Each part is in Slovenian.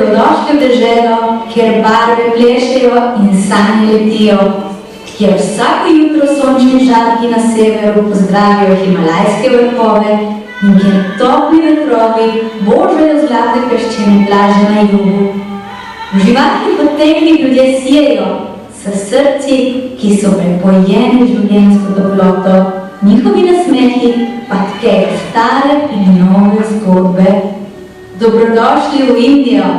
dobrodošli v deželo, kjer barve plešejo in sanje letijo, kjer vsako jutro sončni žarki na severu pozdravijo himalajske vrhove in kjer topli vetrovi božajo zlate peščene plaže na jugu. V živahnih hotelih ljudje sijejo s srci, ki so prepojeni življenjsko toploto, njihovi nasmehi pa tkejo stare in nove zgodbe. Dobrodošli v Indijo!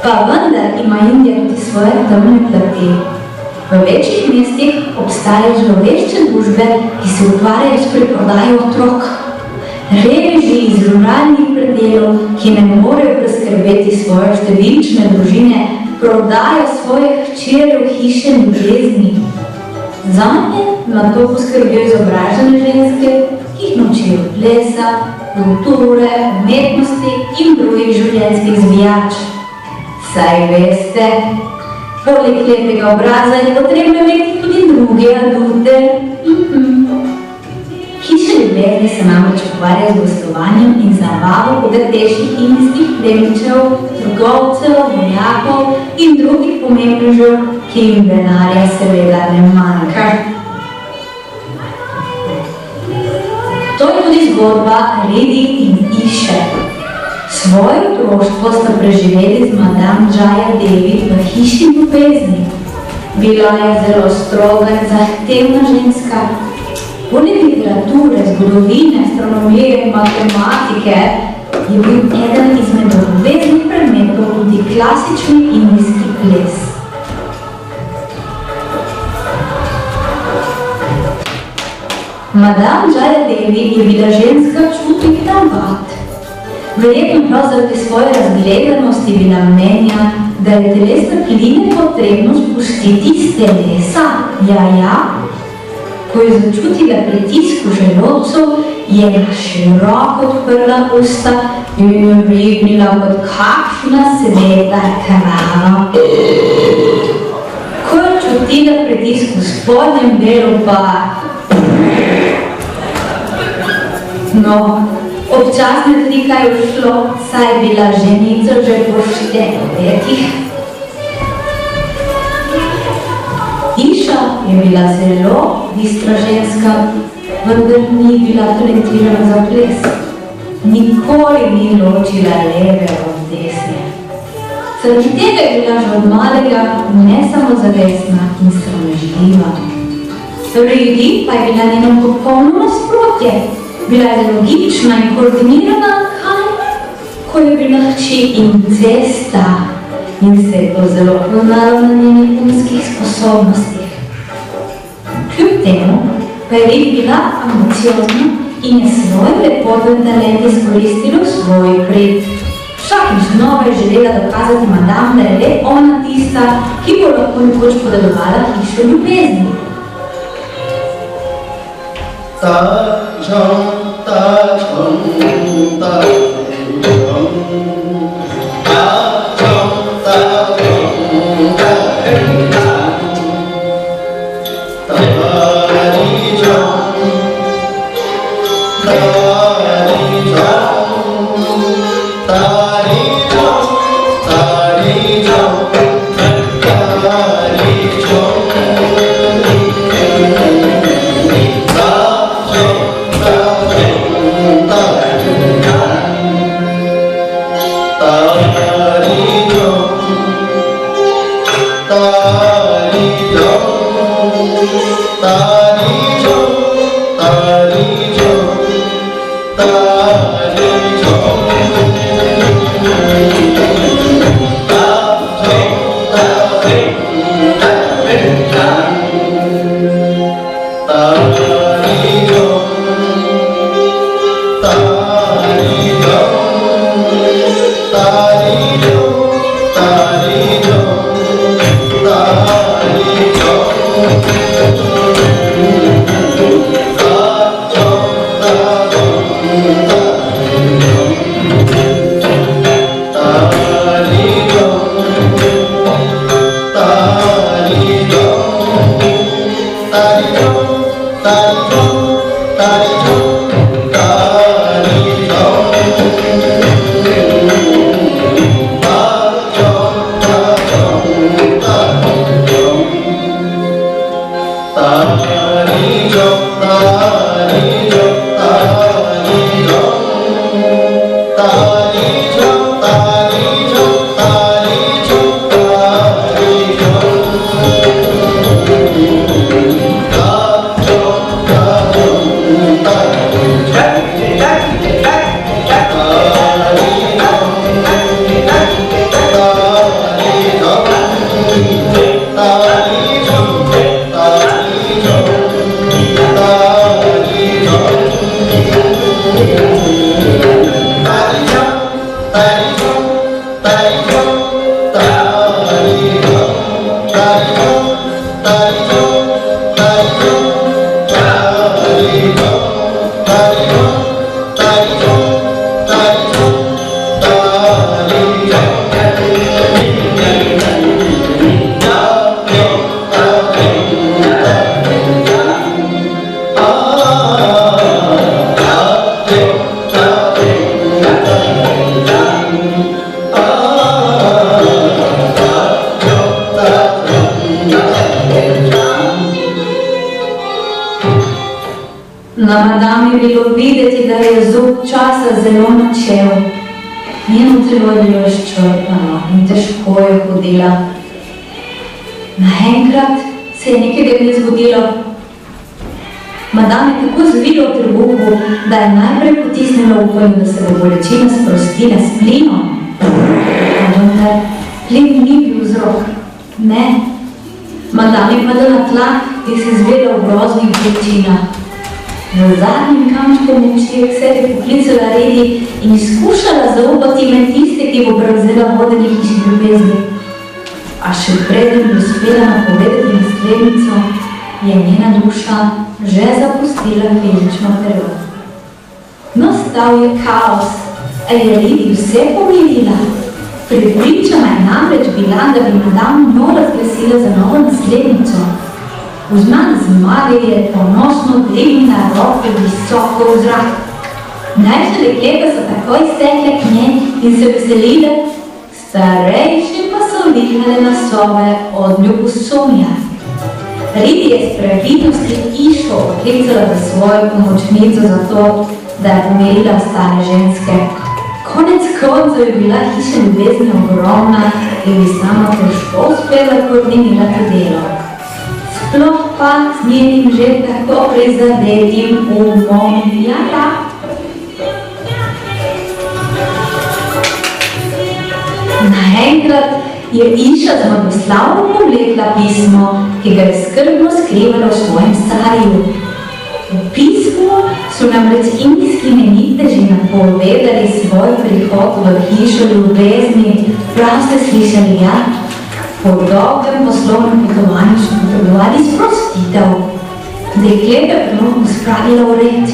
Pa vendar ima Indija tudi svoje temne plati. V večjih mestih obstajajo zlovešče družbe, ki se ukvarjajo s preprodajo otrok. Reveži iz ruralnih predelov, ki ne morejo preskrbeti svoje številčne družine, prodajo svoje hčere v hiše ljubezni. Zanje na to poskrbijo izobražene ženske, ki jih naučijo plesa, kulture, umetnosti in drugih življenjskih zvijač. Saj veste, poleg lepega obraza je potrebno imeti tudi druge adute. Hiše ljubezni se namreč ukvarjajo z gostovanjem in zabavo bogatejših indijskih plemičev, trgovcev, vojakov in drugih pomembnežev, ki jim denarja seveda ne manjka. To je tudi zgodba Ridi in Iše. Svoje otroštvo sta preživeli z Madame Jaya Devi v hiši ljubezni. Bila je zelo stroga in zahtevna ženska. Poleg literature, zgodovine, astronomije in matematike je bil eden izmed obveznih predmetov tudi klasični indijski ples. Madame Jaya Devi je bila ženska čutnika vat. Verjetno prav zaradi svoje razgledanosti bila mnenja, da je telesne pline potrebno spustiti iz telesa. Ja. Ko je začutila pritisk v želodcu, je na široko odprla usta in jo dvignila kot kakšna sveta krava. Ko je čutila pritisk v spodnjem delu pa... No, občasno je tudi kaj ušlo, saj je bila ženica že po 4 letih. Iša je bila zelo bistra ženska, vendar ni bila talentirana za ples. Nikoli ni ločila leve od desne. Zaradi tega je bila že od malega ne samo zavestna in sramežljiva. Ridi pa je bila njeno popolno nasprotje. Bila je logična in koordinirana, ko je bila hči incesta in se je to zelo poznalo na njenih umskih sposobnostih. Kljub temu pa je Ridi bila ambiciozna in je svoj lepoten talent izkoristila v svoj prid. Vsakič znova je želela dokazati madame, da je le ona tista, ki bo lahko nekoč podedovala hišo ljubezni. Na madami je bilo videti, da je zub časa zelo načel. Njeno telo je bilo izčrpano in težko je hodila. Naenkrat se je nekaj dne zgodilo. Madame je tako zvila v trebuhu, da je najprej potisnila upanje, da se bo bolečina sprostila s plinom. Vendar plin ni bil vzrok. Ne. Madame je padla na tla in se zvela v groznih bolečinah. V zadnjem kamčku moči je k sebi poklicala Redi in izkušala zaupati med tiste, ki bo prevzela vodenje hiši ljubezni. A še preden bi uspela napovedati naslednico, je njena duša že zapustila fizično telo. Nastal je kaos, a je Redi vse pomirila. Prepričana je namreč bila, da bi madame njo razglasila za novo naslednico. Vzman zmage je ponosno dvignila roke visoko v zrak. Mlajše dekleta so takoj stekle k njej in se veselile, starejši pa so vdihale na sobe od ljubosumja. Redi je s previdnosti Išo poklicala za svojo pomočnico zato, da je pomirila stare ženske. Konec koncev je bila hiša ljubezni ogromna in bi sama težko uspela koordinirati delo. Sploh pa s njenim že tako prizadetim umom. Ja. Naenkrat je Iša zmagoslavno povlekla pismo, ki ga je skrbno skrivala v svojem sarju. V pismu so namreč indijski meniteži napovedali svoj prihod v hišo ljubezni. Prav ste slišali, ja? Po dolgem poslovnem potovanju so potrebovali sprostitev. Dekleta je trenutno spravila v red.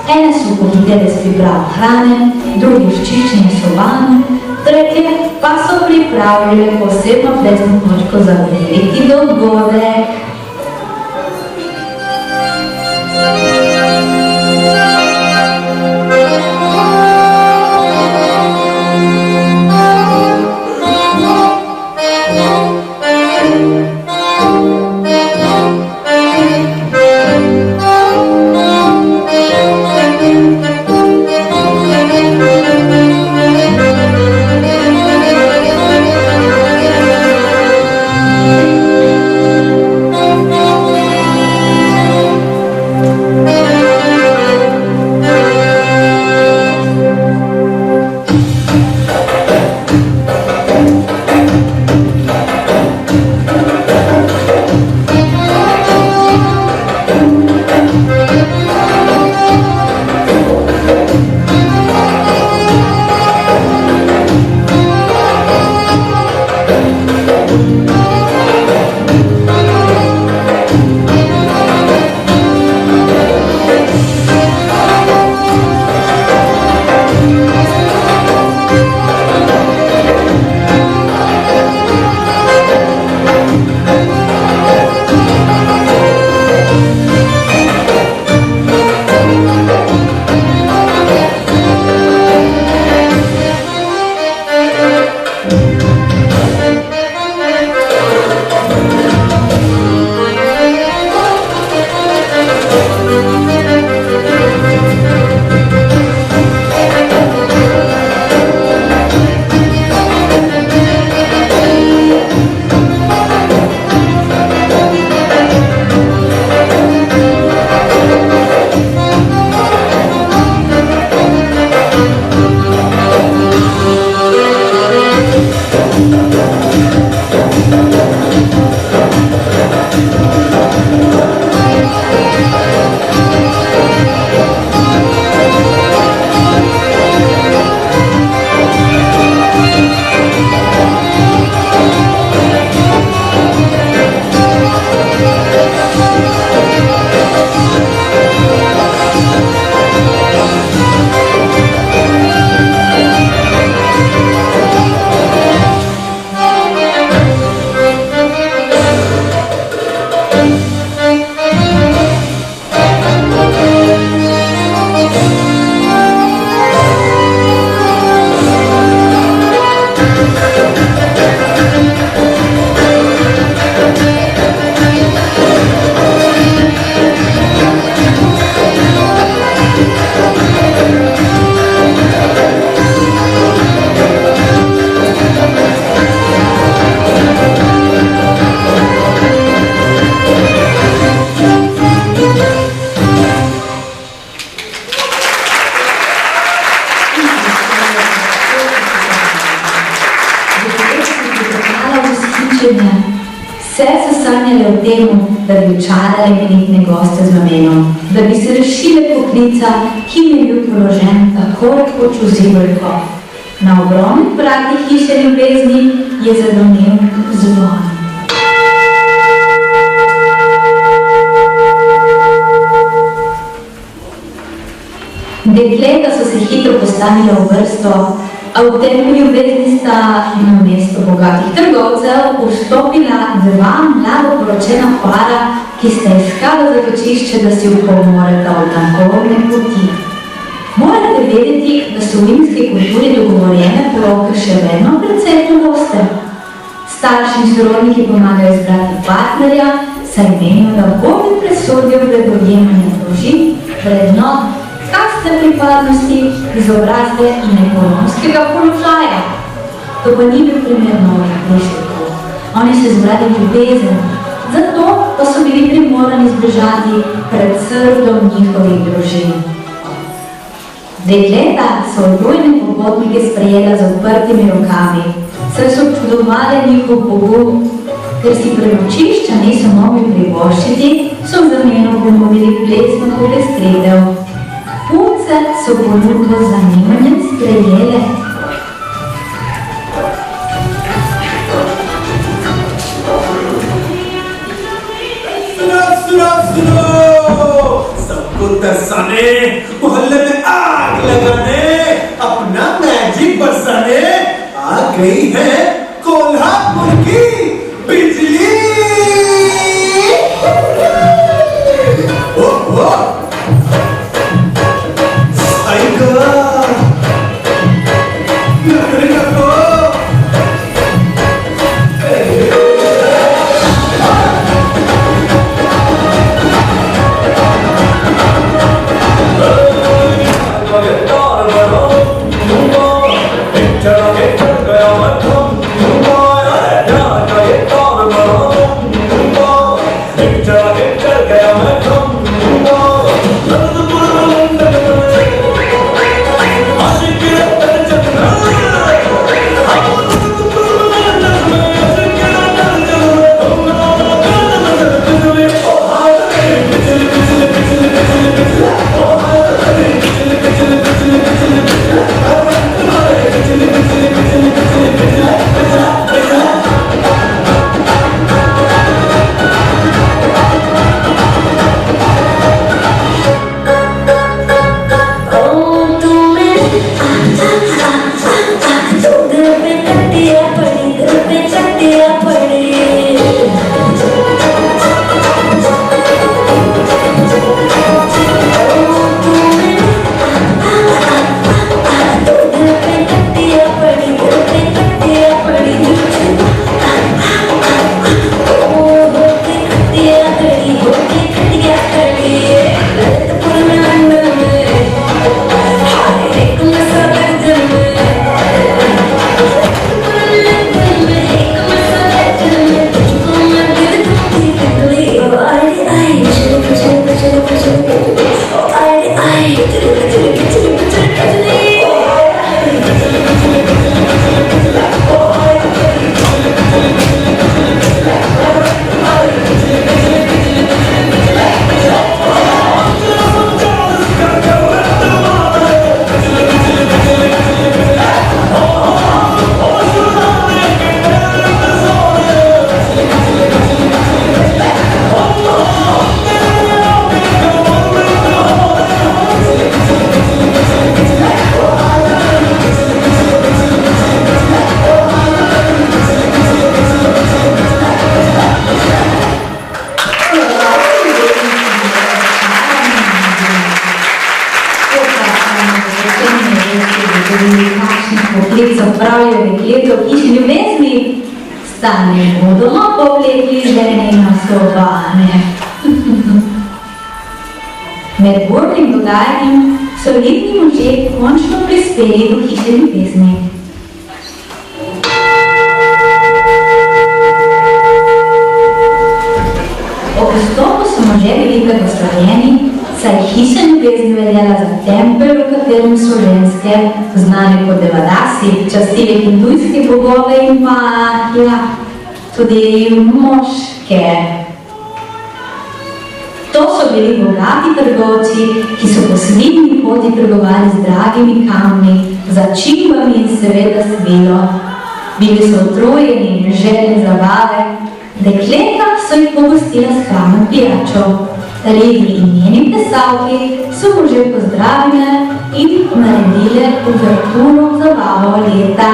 Ene so pohitele s pripravo hrane, drugi v čiščenje soban, tretje pa so pripravljale posebno plesno točko za veliki dogodek. učenje. Vse so sanjale o tem, da bi učarale imenitne goste z namenom, da bi se rešile poklica, ki jim je bil položen tako rekoč v zibelko. Na ogromnih vratih hiše ljubezni je zadonel zvon. Dekleta so se hitro postavila v vrsto, a v templi ljubezni sta na mesto bogatih trgovcev vstopila dva mlado poročena para, ki sta iskala zatočišče, da si upomoreta od tankovne poti. Morate vedeti, da so v rimski kulturi dogovorjene poroke še vedno precej pogoste. Starši in sorodniki pomagajo izbrati partnerja, saj menijo, da Bog presodijo predojemanje družin, vrednot, kastne pripadnosti, izobrazbe in ekonomskega položaja. To pa ni bil primer novih prišljikov. Oni so izbrali ljubezen, zato pa so bili primorani zbežati pred srdom njihovih družin. Dekleta so odbojne popotnike sprejela z odprtimi rokami, saj so občudovali njihov pogum, ker si prenočišča niso mogli privoščiti, so v zameno ponudili plesno popestritev. Punce so ponudbo z zanimanjem sprejele. सबको तरसाने, मोहल्ले में आग लगाने, अपना मैजिक बरसाने आ गई है कोल्हापुर की बिजली। ओह stane bodo povlekli žene na sobane. Med burnim dogajanjem so letni možje končno prispeli do hiše ljubezni. Ob vstopu so možje bili blagoslovljeni, saj hiša ljubezni veljala za tempelj, v katerem so ženske, znane kot devadasi, častile hindujske bogove in pa tudi moške. To so bili bogati trgovci, ki so po svilni poti trgovali z dragimi kamni, začimbami in seveda svilo. Bili so utrujeni in željni zabave, dekleta so jih pogostila s hrano pijačo. Regi in njeni plesalki so mu že pozdravile in naredile uverturo zabavo leta.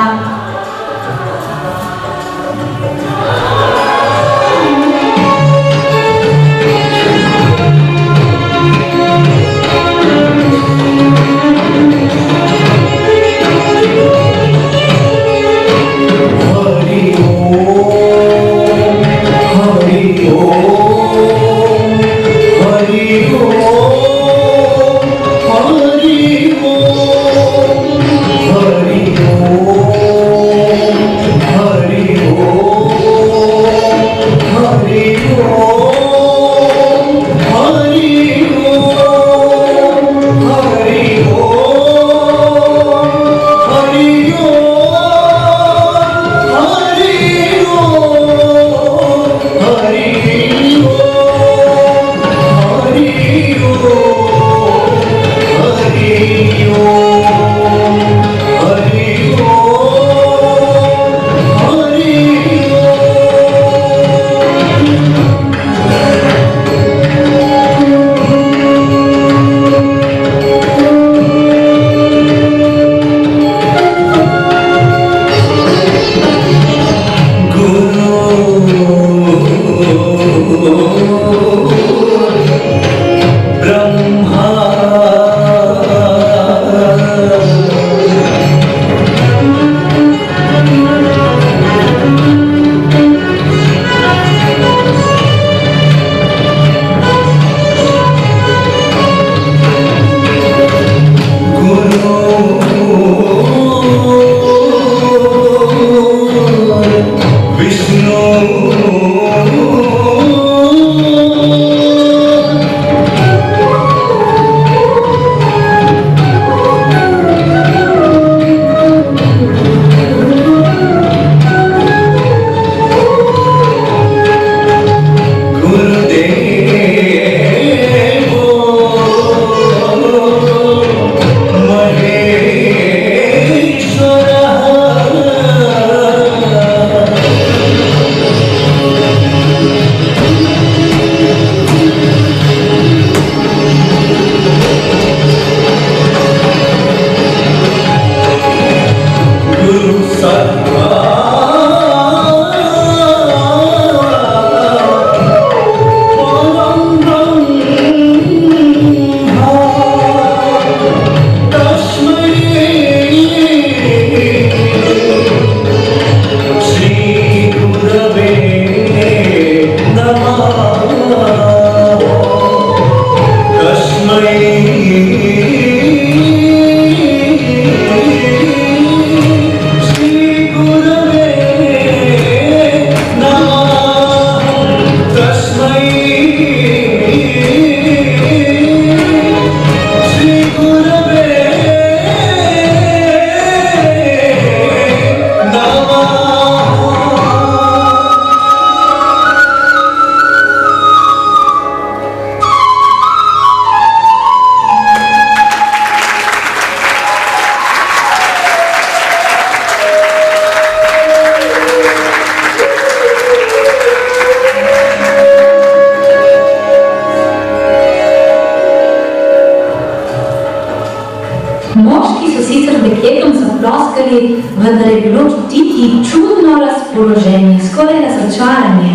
Vendar je bilo čutiti čudno razpoloženje, skoraj razočaranje.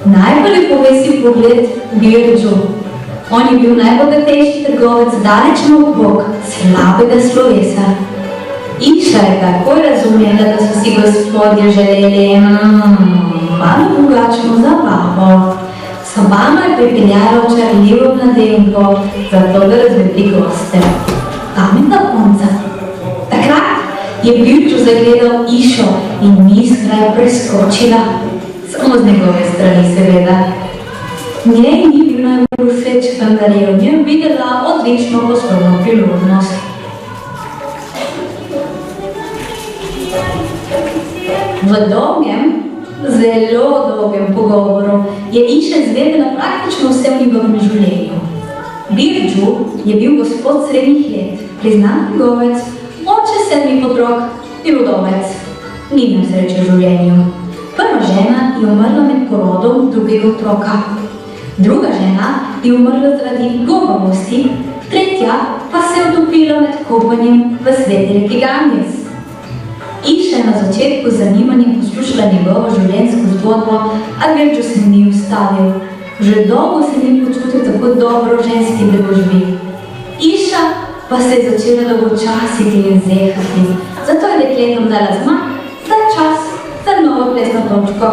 Najbolj je povesil pogled Birdžu. On je bil najbogatejši trgovec daleč naokrog, slabega slovesa. Iša je takoj razumela, da so si gospodje želeli malo drugačno zabavo. Sobama je pripeljala očarljivo mladenko, zato da razvedi goste. Pametna punca. Takrat je Birdžu zagledal Išo in Iskra je preskočila, samo z njegove strani seveda. Njej ni bil najbolj všeč, vendar je v njem videla odlično poslovno priložnost. V dolgem, zelo dolgem pogovoru je Iša izvedela praktično vse v njegovem življenju. Birđu je bil gospod srednjih let, priznan trgovec, oče 7 otrok in vdovec. Ni imel sreče v življenju. Prva žena je umrla med porodom drugega otroka. Druga žena je umrla zaradi gobavosti, tretja pa se je utopila med kopanjem v sveti reki Ganges. Iša je na začetku z zanimanjem poslušala njegovo življenjsko zgodbo, a Birđu se ni ustavil. Že dolgo se ni počutil tako dobro v ženski družbi. Iša pa se je začela dolgočasiti in zehati. Zato je dekletom dala zmah, da je čas za novo plesno točko.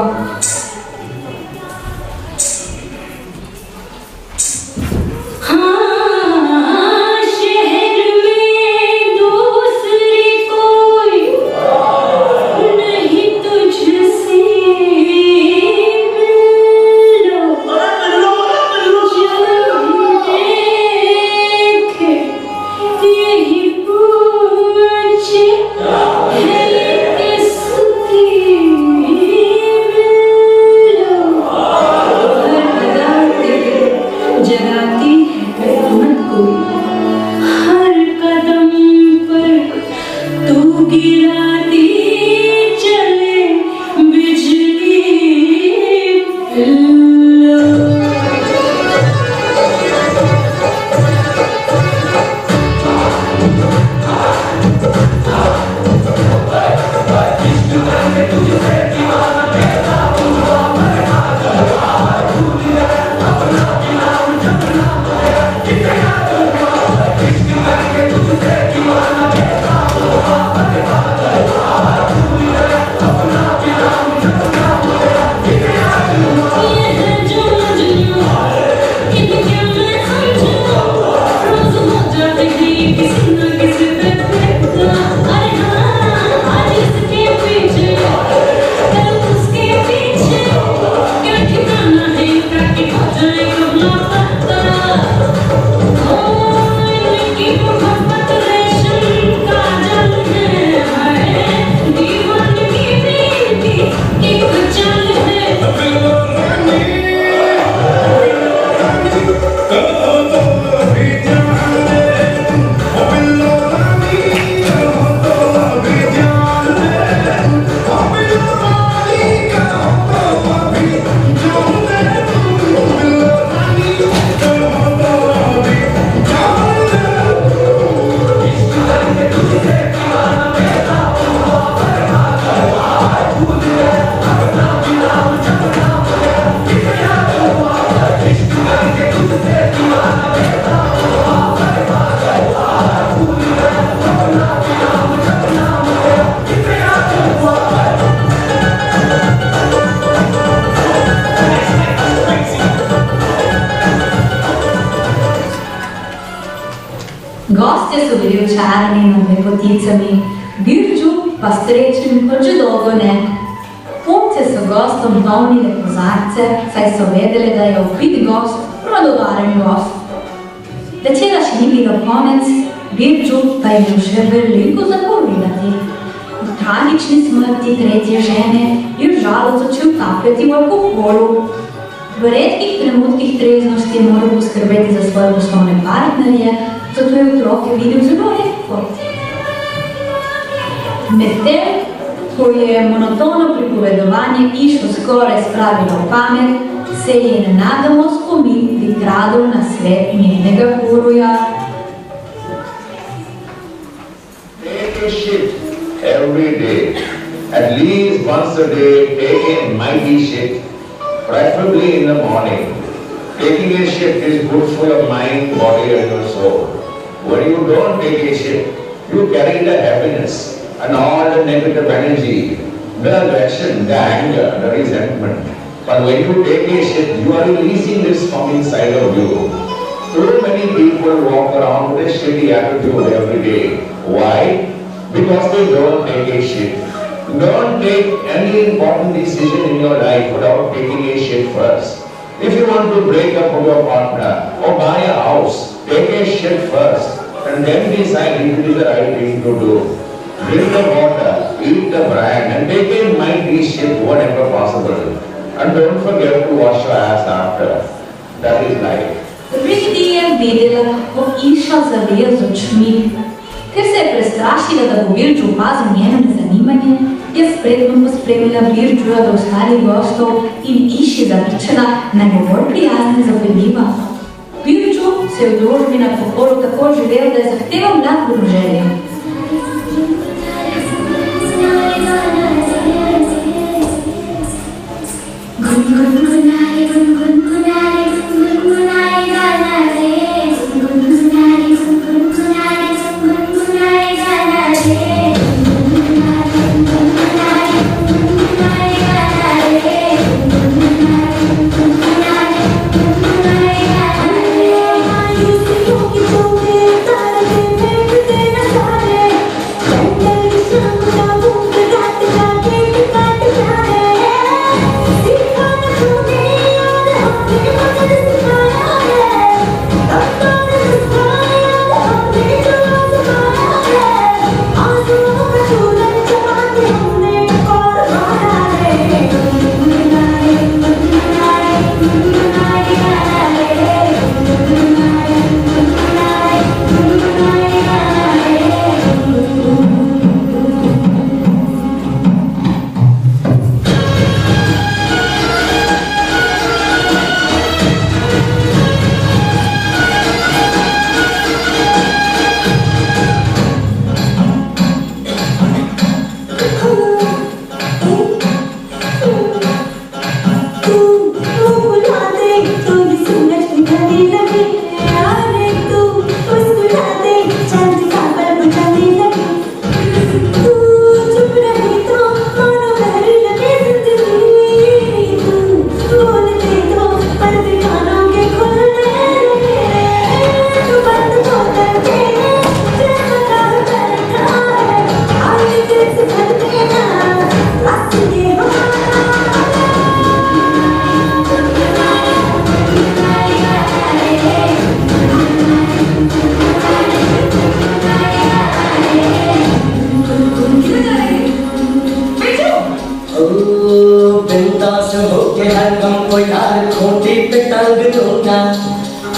Gostje so bili očarani nad lepoticami, Birđu pa srečen kot že dolgo ne. Punce so gostom polnile kozarce, saj so vedele, da je opit gost, radodaren gost. Večera še ni bilo konec, Birđu pa je imel še veliko zapovedati. V tragični smrti tretje žene je žalost začel tapljati v alkoholu. V redkih trenutkih treznosti je moral poskrbeti za svoje poslovne partnerje, zato je otroke videl zelo redko. Medtem, ko je monotono pripovedovanje Išo skoraj spravilo v pamet, se je nenadoma spomin prikradel na svet njenega guruja. Take a shift every day, at least once a day, take a mighty shift, preferably in the morning. Taking a shift is good for your mind, body and your soul. When you don't take a shift, you carry the happiness and all the negative energy, the aggression, the anger, the resentment. But when you take a shift, you are releasing this from inside of you. Too many people walk around with a shitty attitude every day. Why? Because they don't take a shift. Don't take any important decision in your life without taking a shift first. If you want to break up with your partner or buy a house, take a shift first and then decide if it is the right thing to do. Drink the water, eat the bran and take a mighty shift whenever possible. And don't forget to wash your ass after. That is life. Ridi je vedela, kako Iša zavija z očmi. Ker se je prestrašila, da bo Virđu opazil njeno nezanimanje, je spretno pospremila Virđuja do ostalih gostov in Iši zavrčena najbolj prijazna in zapeljiva. Virđu se je v družbi na pokolu tako živel, da je zahteval mlad druženje.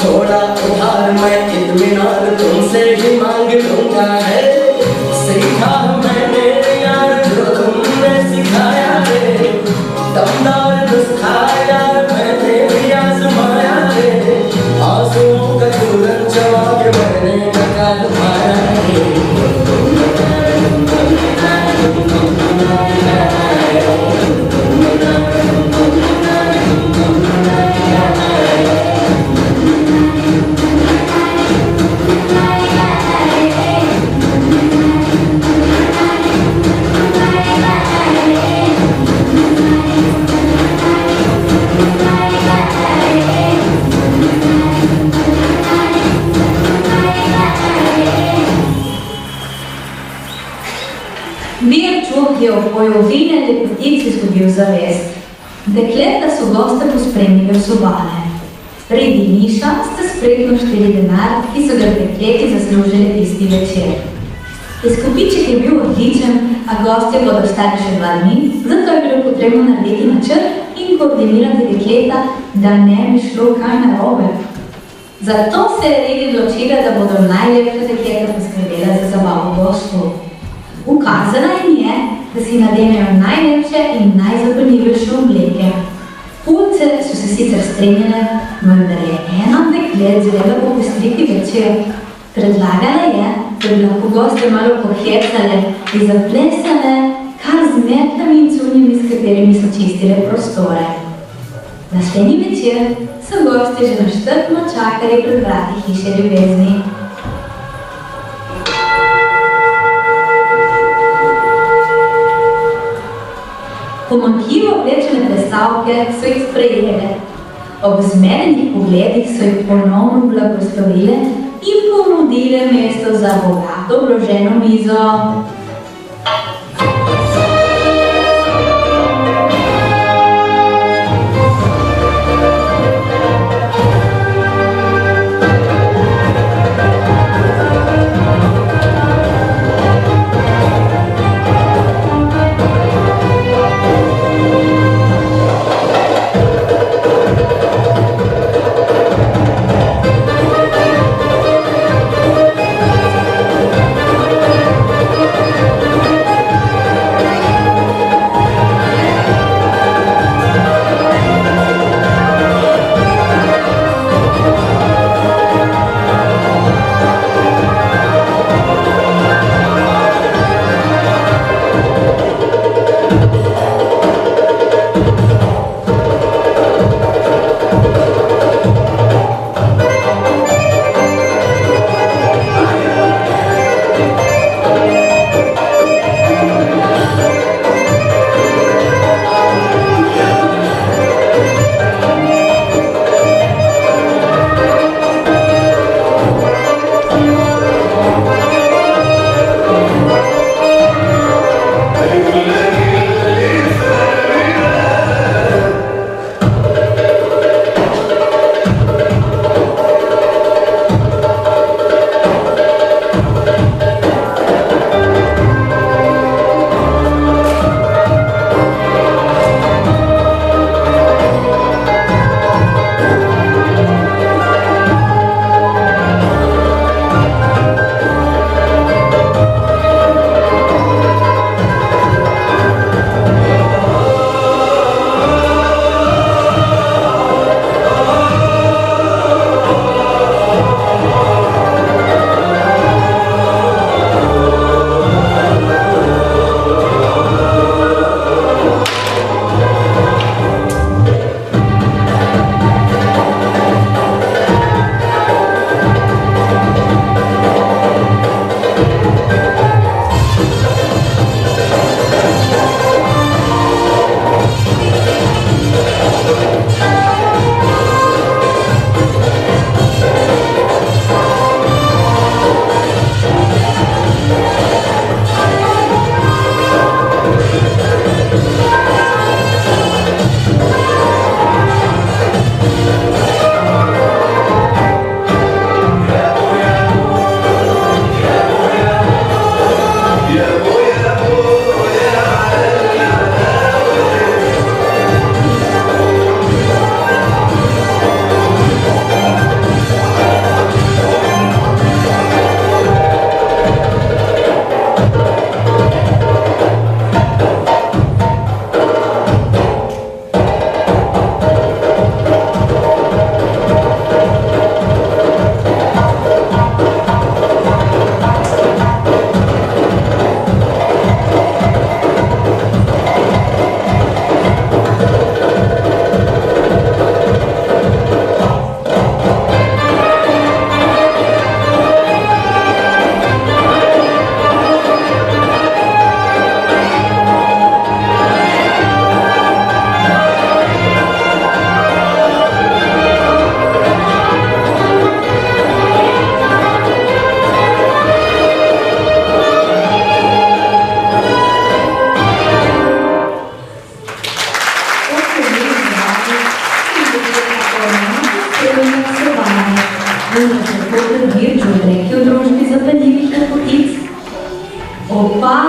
थोड़ा उधार मैं इत्मीनान तुमसे ही मांग लूंगा है। सीखा मैंने यार जो तुमने सिखाया है, दमदार नुस्खा यार मैंने भी आजमाया है। आंसुओं का तुरंत जवाब मैंने निकाल पाया है। Virđu je ob pojovine lepotici izgubil zavest. Dekleta so goste pospremili v sobane. Ridi in Iša sta spretno šteli denar, ki so ga dekleti zaslužili tisti večer. Izkupiček je bil odličen, a gostje bodo ostali še 2 dni, zato je bilo potrebno narediti načrt in koordinirati dekleta, da ne bi šlo kaj narobe. Zato se je Ridi odločila, da bodo najlepša dekleta poskrbela za zabavo gostov. Ukazala jim je, da si nadenejo najlepše in najzapelljivejše obleke. Punce so se sicer strinjale, vendar je ena od deklet želela popestriti večer. Predlagala je, da bi lahko goste malo pohecale in zaplesale kar z metlami in cunjami, s katerimi so čistile prostore. Naslednji večer so gosti že nastrpno čakali pred vrati hiše ljubezni. Pomanjkljivo oblečene predstavke so jih sprejele. Ob zmedenih pogledih so jih ponovno blagoslovile in ponudile mesto za bogato obloženo mizo.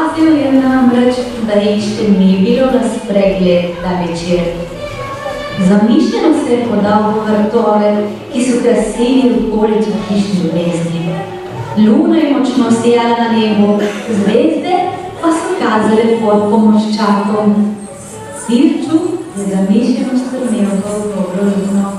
Opazil je namreč, da jih še ni bilo na spregled ta večer. Zamišljeno se je podal v vrtove, ki so krasili okolico hišne ljubezni. Luna je močno sijala na nebu, zvezde pa so kazale pod pomorščakom. Birču je zamišljeno strmel v okroglo luno.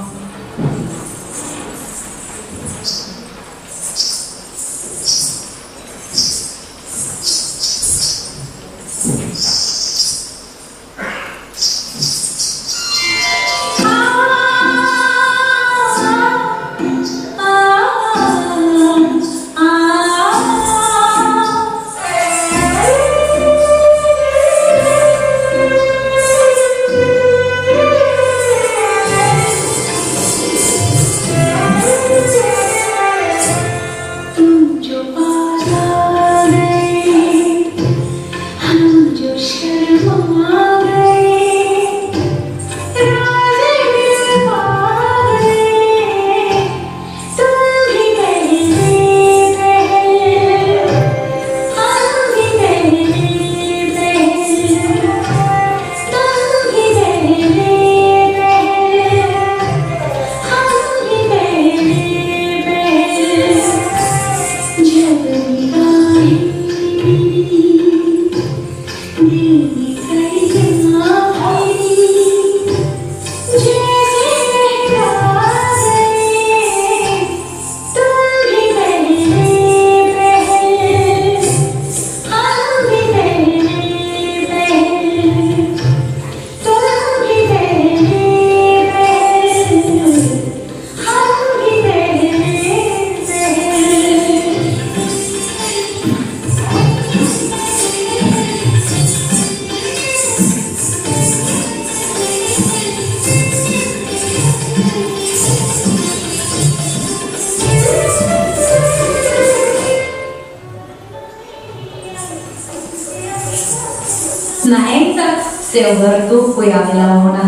Naenkrat se je v vrtu pojavila ona,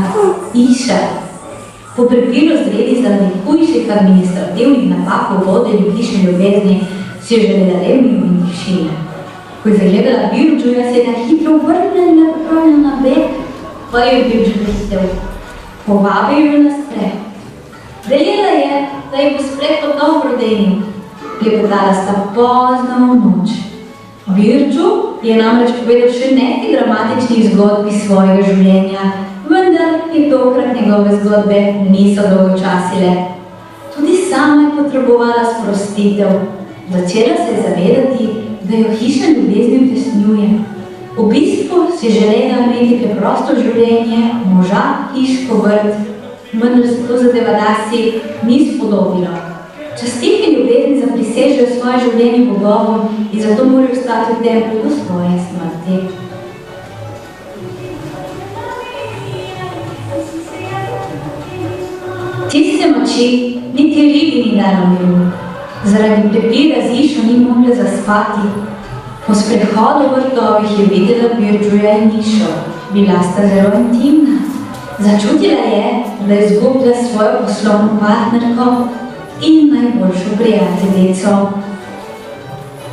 Iša. Po pripilu zredi zaradi hujših administrativnih napak v vodenju hišne ljubezni si je želela le mimo in tišine. Ko je zagledala Birčuja, se je na hitro vrnila in napravila na beg, pa je Birču prihtel. Povabil jo na spreh. Veljela je, da je bo spreh dobro denil. Klepetala sta pozno v noč. Birču je namreč povedal še nekaj dramatičnih zgodbi svojega življenja, vendar je tokrat njegove zgodbe niso dolgočasile. Tudi sama je potrebovala sprostitev. Začela se je zavedati, da jo hišna ljubezni utesnjuje. V bistvu si želela imeti preprosto življenje, moža, hiško, vrt, vendar se to za Devadasi ni spodobilo. Častitke ljubezni zaprisežejo svoje življenje bogovom in zato morajo ostati v templu do svoje smrti. Tiste noči niti ribi ni dala miru. Zaradi prepira z Išo ni mogla zaspati. Po sprehodu v vrtovih je videla Birčuja in Išo. Bila sta zelo intimna. Začutila je, da je izgubila svojo poslovno partnerko in najboljšo prijateljico.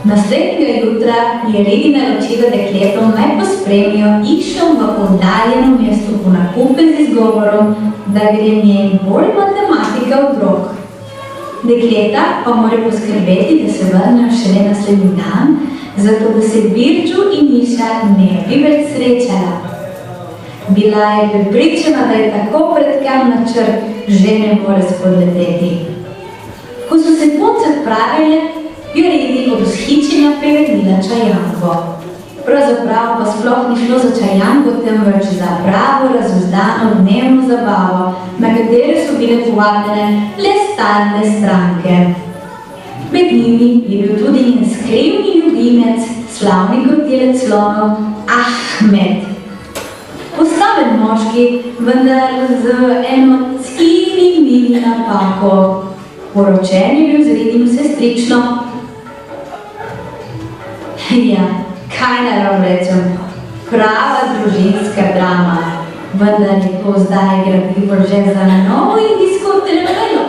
Naslednjega jutra je Redi naročila dekletom, naj pospremijo Išo v oddaljeno mesto po nakupe z izgovorom, da gre njen bolj matematika v rok. Dekleta pa mora poskrbeti, da se vrnejo šele naslednji dan, zato da se Birču in Iša ne bi več srečala. Bila je prepričana, da je tako predkan načrt že ne more spodleteti. Ko so se punce odpravile, je Redi od vzhičenja prevedila čajanko. Pravzaprav pa sploh ni šlo za čajanko, temveč za pravo razvzdano dnevno zabavo, na katere so bile povabljene le stalne stranke. Med njimi je bil tudi njen skrivni ljubimec, slavni krotilec slonov, Ahmed. Postaven moški, vendar z eno mini napako. Poročen je bil z Redinim sestrično. Ja, kaj naj vam rečem? Prava družinska drama. Vendar je to zdaj gradivo že za novo indijsko telenovelo.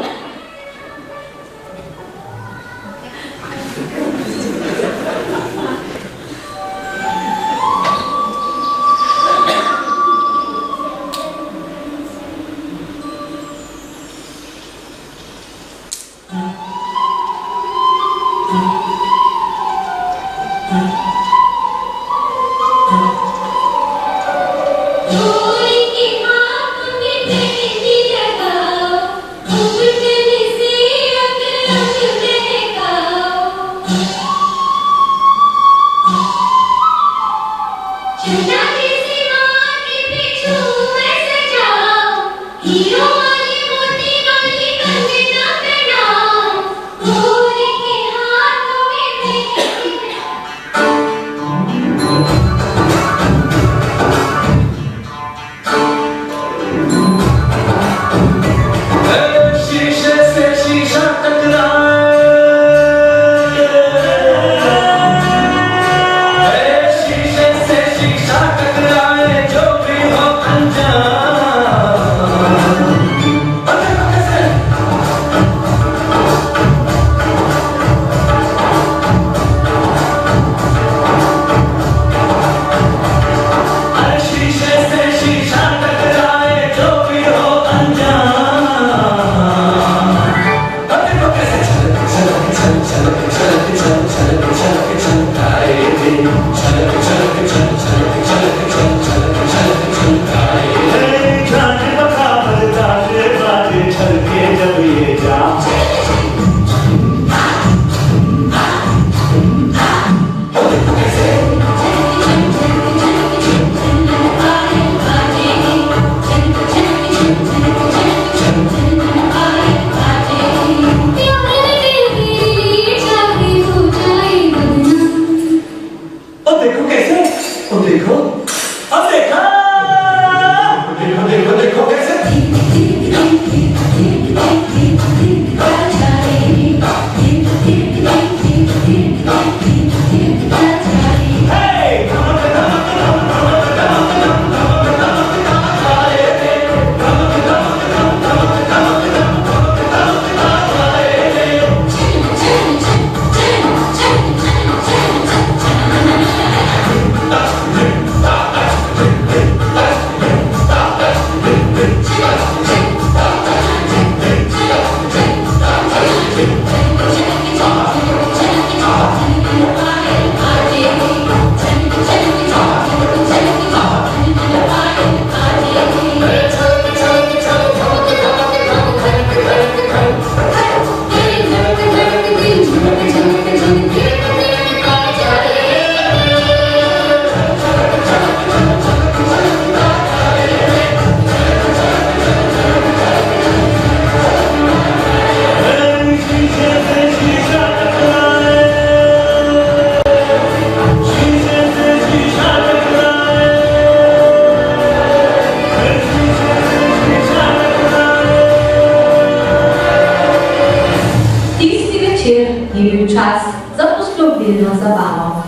Był czas za poślubną zabawą.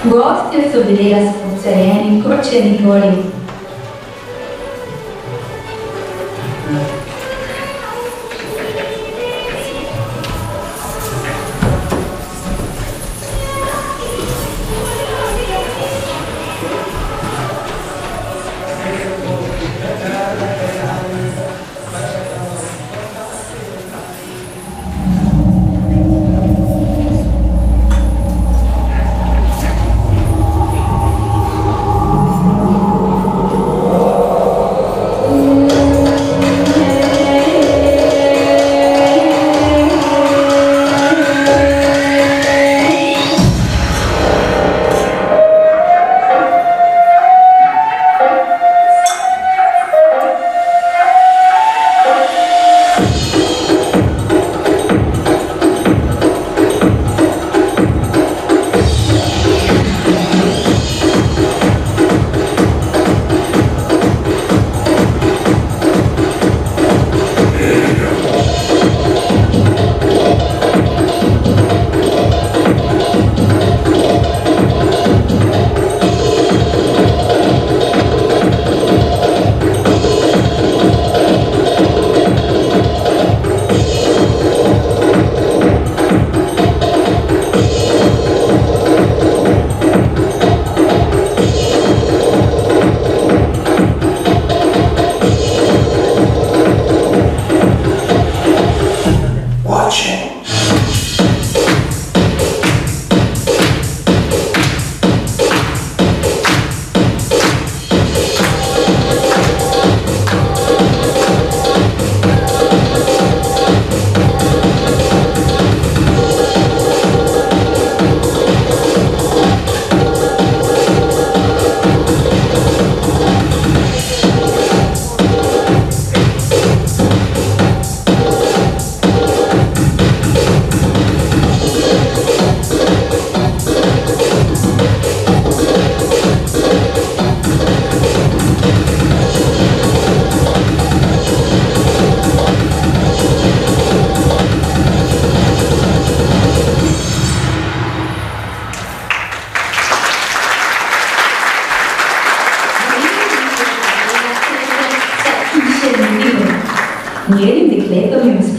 Gostje so bili razpucajeni kot črnigoli.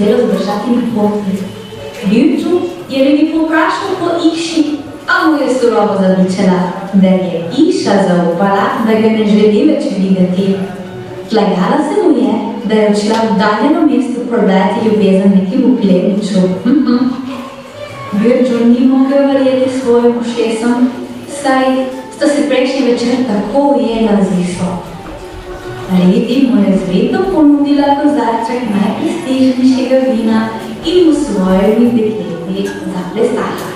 uspelo zdržati na poti. Ljuču je ljudi povprašal po Iši, a mu je surovo zabičala, da je Iša zaupala, da ga ne želi več videti. Tlagala se mu je, da je odšla v daljeno mesto prodati ljubezen nekemu plemiču. Ljuču ni mogel verjeti svojim ušesom, saj sta se prejšnji večer tako ujela z Išo. Ledi mu je zvedno ponudila kozarček najprestižnejšega vina in mu svojimi dekleti zaplesala.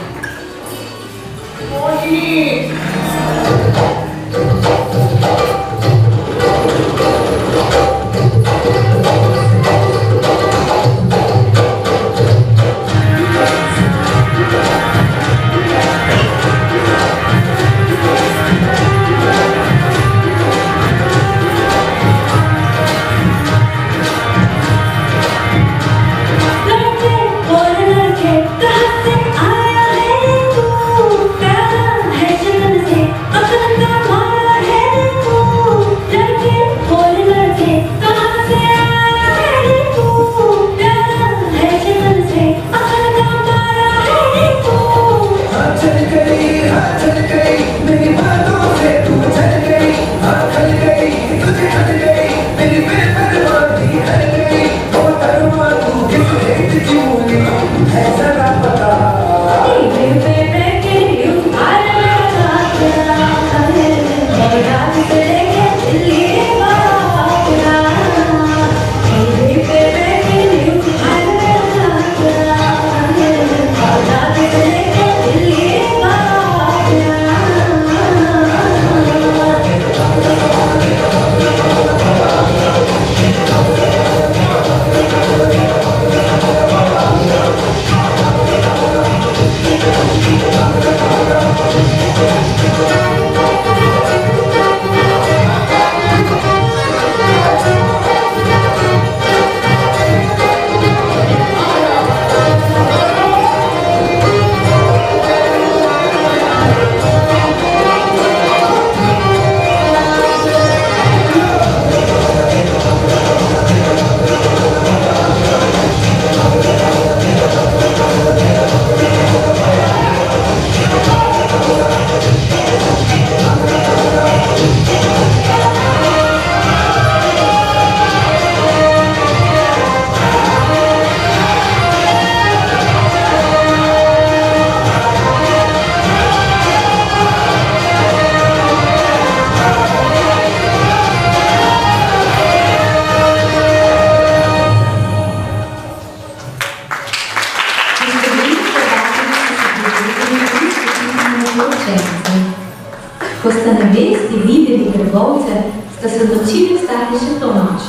Ko sta nevesti videli trgovce, sta se odločili ostati še to noč.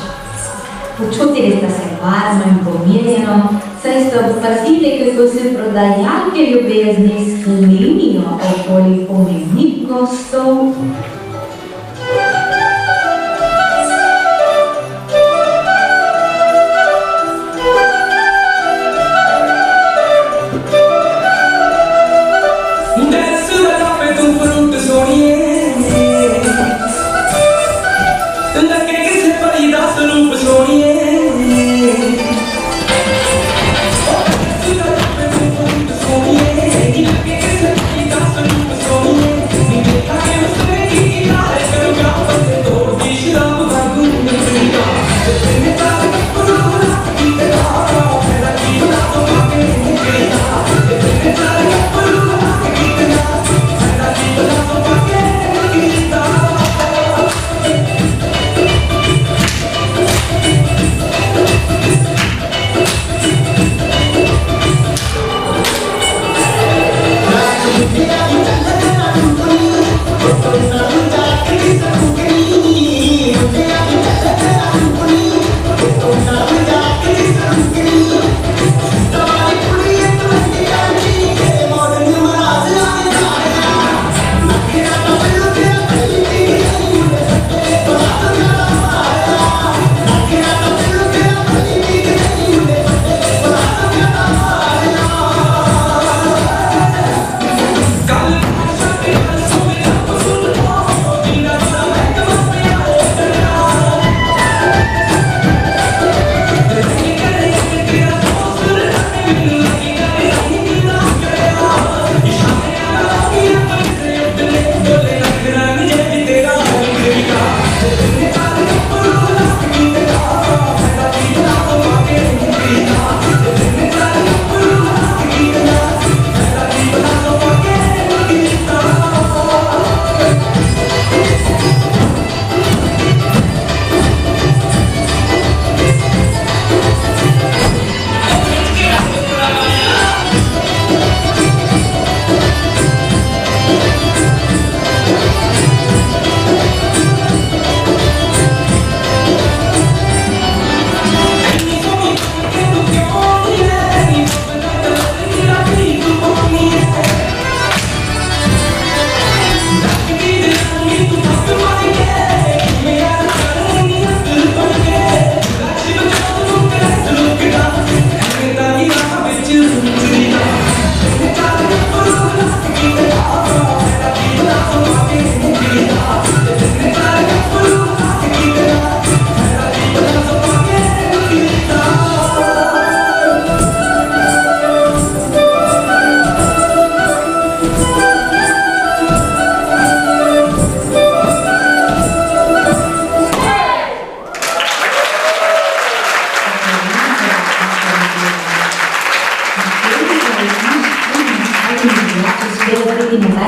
Počutili sta se varno in pomirjeno, saj sta opazili, kako se prodajalke ljubezni sklinijo okoli pomembnih gostov. Thank you.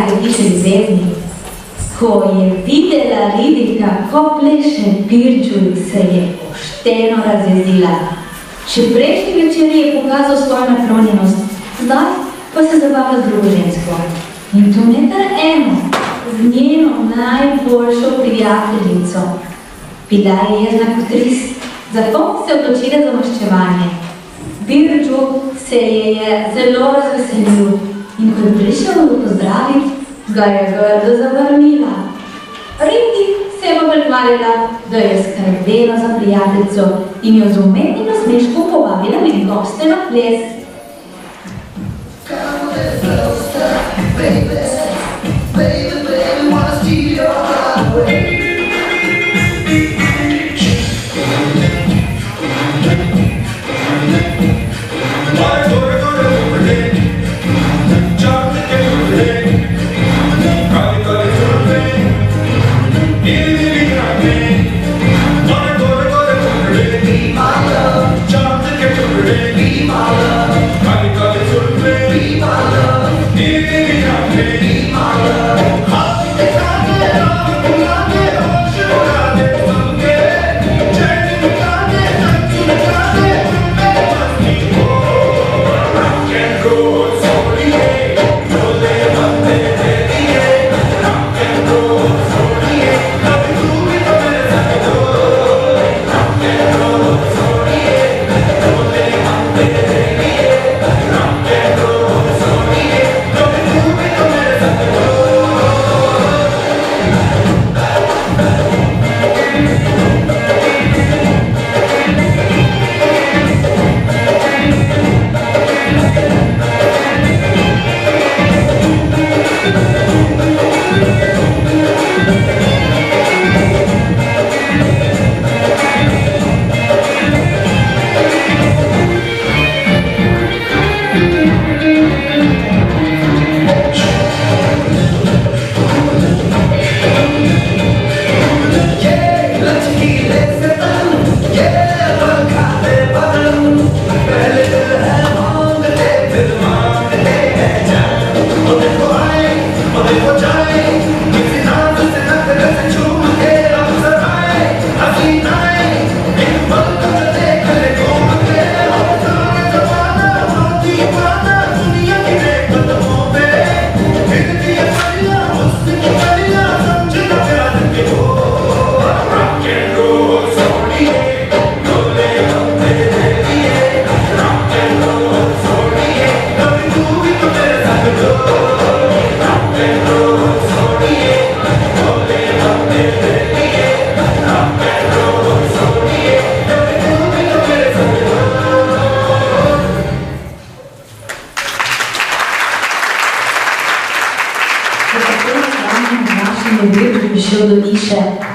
ga piše ljubezni. Ko je videla Lidi, kako pleše Pirču, se je pošteno razjezila. Še prejšnji večer je pokazal svojo naklonjenost, zdaj pa se zabava z drugo žensko. In to ne kar eno, z njeno najboljšo prijateljico. Bila je jezna kot ris, zato se je odločila za maščevanje. Pirču se je zelo razveselil in ko je prišel pozdraviti, ga je grdo zavrnila. Rindi se je pa pretvarjala, da je skrbela za prijateljico in jo z umetnim nasmeškom povabila med goste na ples.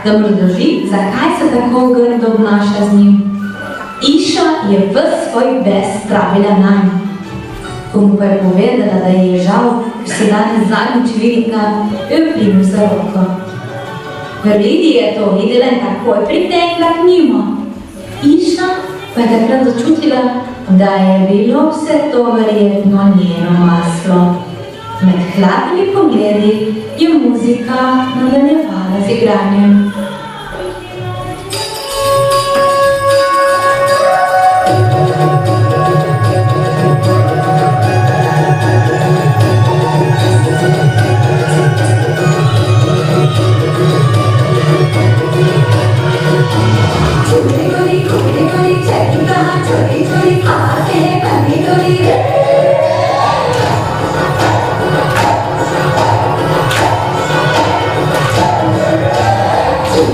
Da mu razloži, zakaj se tako grdo obnaša z njim. Iša je ves svoj bes spravila nanj. Ko mu pa je povedala, da je žal, ker se danes zadnjič vidita, jo je primil za roko. Ker Lidija je to videla in takoj pritekla k njima. Iša pa je takrat začutila, da je bilo vse to verjetno njeno maslo. Med hladnimi pogledi je muzika nadaljevala z igranjem. Chori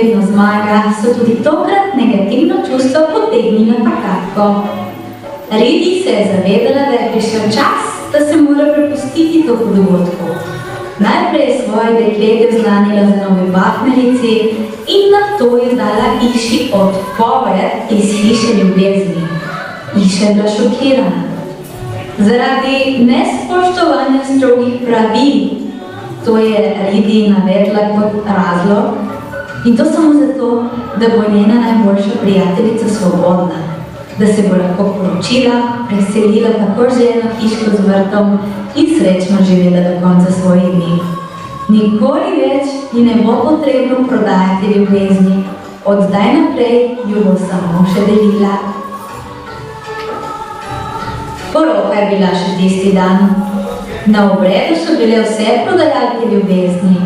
vedno zmaga, so tudi tokrat negativno čustvo potegnila na kratko. Redi se je zavedala, da je prišel čas, da se mora prepustiti to dogodku. Najprej je svoje deklete vznanila za novi partnerici in nato je dala Iši odpoved iz hiše ljubezni. Iša je bila šokirana. Zaradi nespoštovanja strogih pravil, to je Redi navedla kot razlog, in to samo zato, da bo njena najboljša prijateljica svobodna, da se bo lahko poročila, preselila tako željeno hiško z vrtom in srečno živela do konca svojih dni. Nikoli več ji ne bo potrebno prodajati ljubezni, od zdaj naprej jo bo samo še delila. Poroka je bila še tisti dan. Na obredu so bile vse prodajalke ljubezni.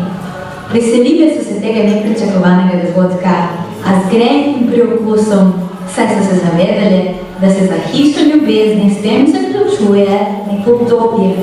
Veselile so se tega nepričakovanega dogodka, a z grenkim priokusom, saj so se zavedale, da se za hišo ljubezni s tem zaključuje neko obdobje.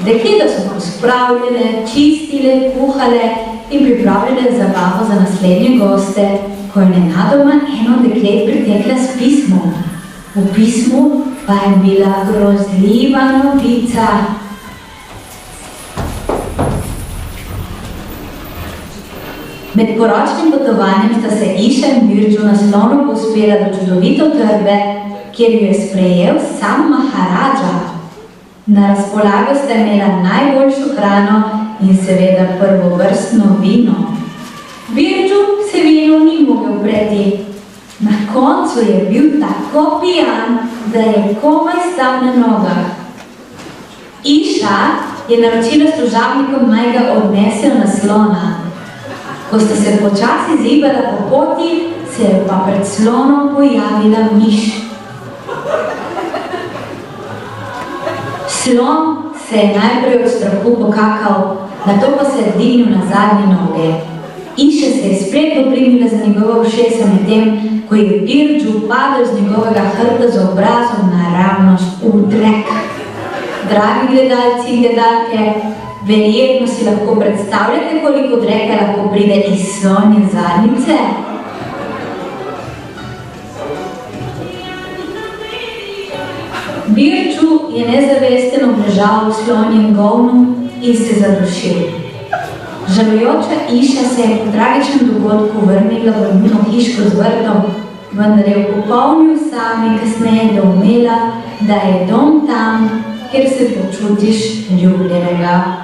Dekleta so pospravljene, čistile, kuhale in pripravljale zabavo za naslednje goste, ko je nenadoma eno deklet pritekla s pismom. V pismu pa je bila grozljiva novica. Med poročnim potovanjem sta se Iša in Birdžu na slonu povzpela do čudovite utrdbe, kjer jo je sprejel sam Maharadža. Na razpolago sta imela najboljšo hrano in seveda prvovrstno vino. Birdžu se vino ni mogel preti. Na koncu je bil tako pijan, da je komaj stal na nogah. Iša je naročila služabnikom, naj ga odnesejo na slona. Ko sta se počasi zibala po poti, se je pa pred slonom pojavila miš. Slon se je najprej od strahu pokakal, nato pa se je dvignil na zadnje noge. Iša se je spretno primila za njegova ušesa medtem, ko je Birdžu padel z njegovega hrbta z obrazom naravnost v drek. Dragi gledalci in gledalke, verjetno si lahko predstavljate, koliko dreka lahko pride iz slonje zadnjice? Birdžu je nezavesten obležal v slonjem govnu in se zadušil. Žalujoča Iša se je po tragičnem dogodku vrnila v njeno hiško z vrtom, vendar je v popolni osami kasneje doumela, da je dom tam, kjer se počutiš ljubljenega.